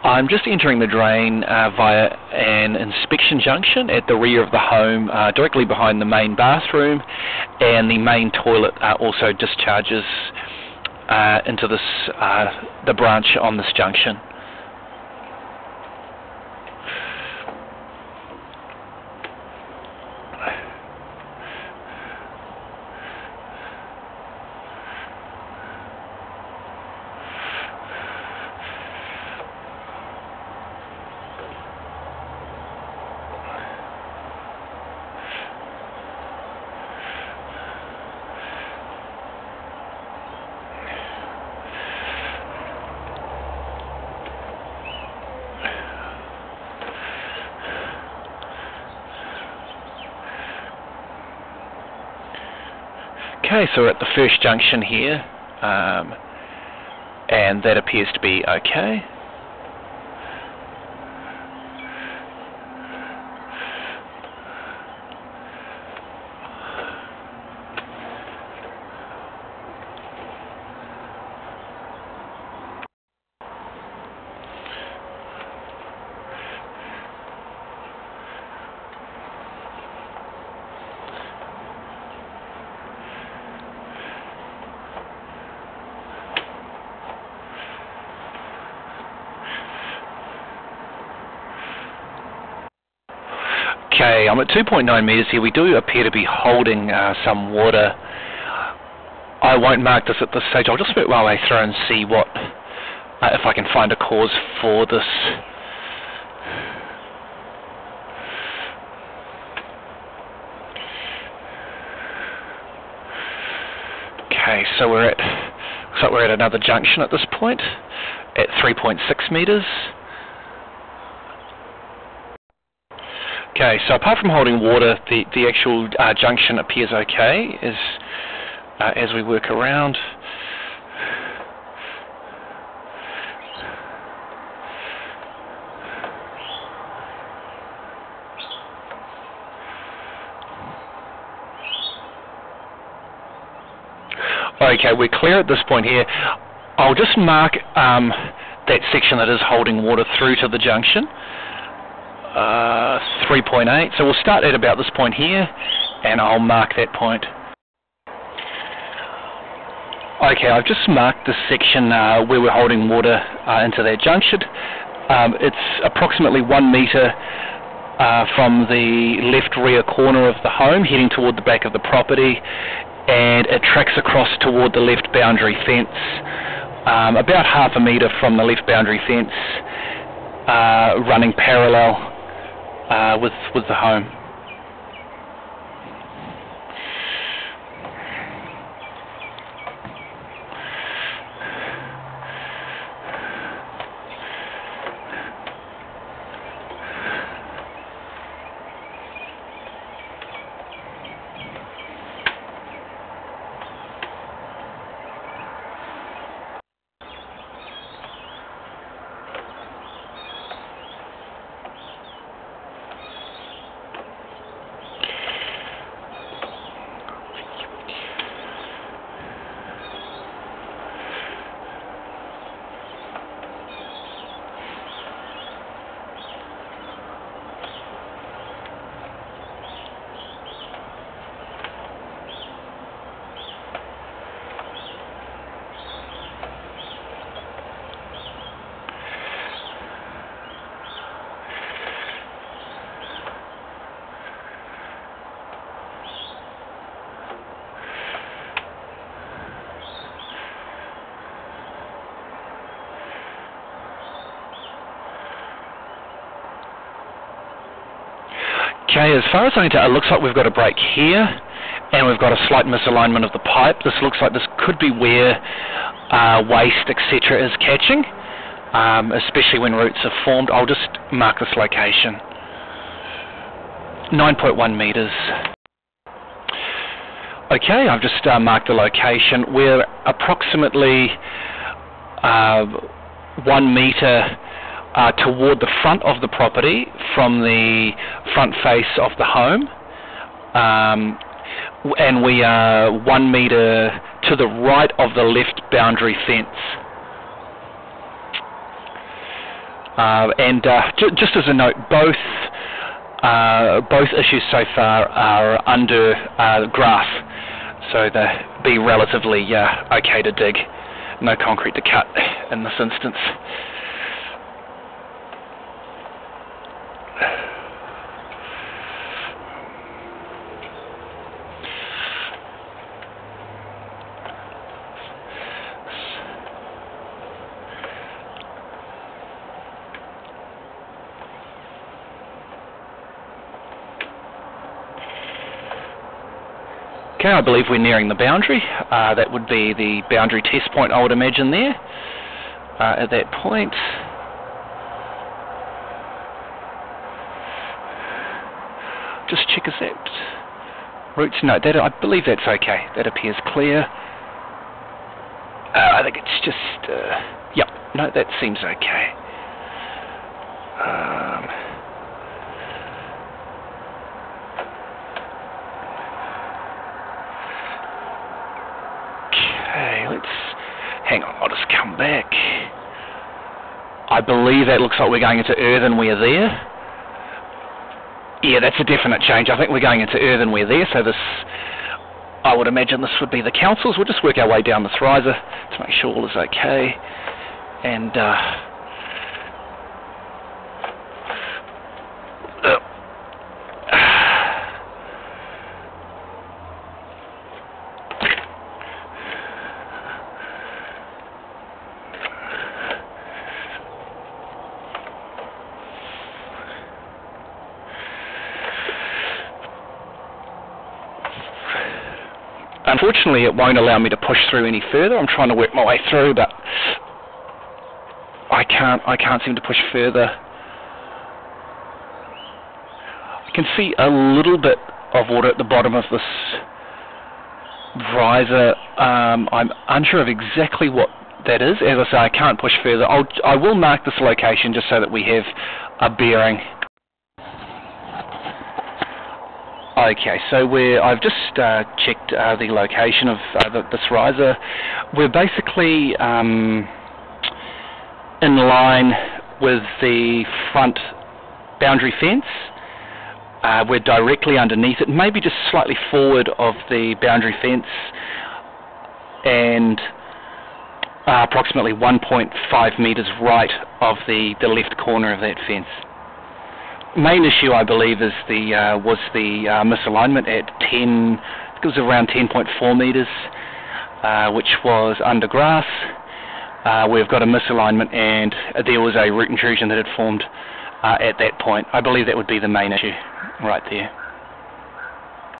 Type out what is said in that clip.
I'm just entering the drain via an inspection junction at the rear of the home, directly behind the main bathroom, and the main toilet also discharges into this the branch on this junction. Okay, so we're at the first junction here, and that appears to be okay. Okay, I'm at 2.9 metres here. We do appear to be holding some water. I won't mark this at this stage. I'll just work my way through and see what, if I can find a cause for this. Okay, so looks like we're at another junction at this point, at 3.6 metres. Okay, so apart from holding water, the actual junction appears okay as we work around. Okay, we're clear at this point here. I'll just mark that section that is holding water through to the junction. 3.8, so we'll start at about this point here, and I'll mark that point. Okay, I've just marked this section where we're holding water into that junction. It's approximately 1 metre from the left rear corner of the home, heading toward the back of the property, and it tracks across toward the left boundary fence, about half a metre from the left boundary fence, running parallel with the home. Okay, as far as I can tell, it looks like we've got a break here, and we've got a slight misalignment of the pipe. This looks like this could be where waste, etc. is catching, especially when roots are formed. I'll just mark this location. 9.1 metres. Okay, I've just marked the location. We're approximately 1 metre toward the front of the property from the front face of the home, and we are 1 metre to the right of the left boundary fence. Just as a note, both issues so far are under grass, so they'll be relatively okay to dig. No concrete to cut in this instance. Okay, I believe we're nearing the boundary. That would be the boundary test point, I would imagine, there. At that point. Just check, is that roots? No, I believe that's okay. That appears clear. I think it's just, yep, no, that seems okay. Hang on, I'll just come back. I believe that looks like we're going into earthenware there. Yeah, that's a definite change. I think we're going into earthenware there, so this, I would imagine this would be the council's. We'll just work our way down this riser to make sure all is okay. And, unfortunately, it won't allow me to push through any further. I'm trying to work my way through, but I can't seem to push further. I can see a little bit of water at the bottom of this riser. I'm unsure of exactly what that is. As I say, I can't push further. I will mark this location just so that we have a bearing. Okay, so I've just checked the location of this riser. We're basically in line with the front boundary fence. We're directly underneath it, maybe just slightly forward of the boundary fence, and approximately 1.5 metres right of the left corner of that fence. Main issue, I believe, is was the misalignment at 10. I think it was around 10.4 metres, which was under grass. We've got a misalignment, and there was a root intrusion that had formed at that point. I believe that would be the main issue right there.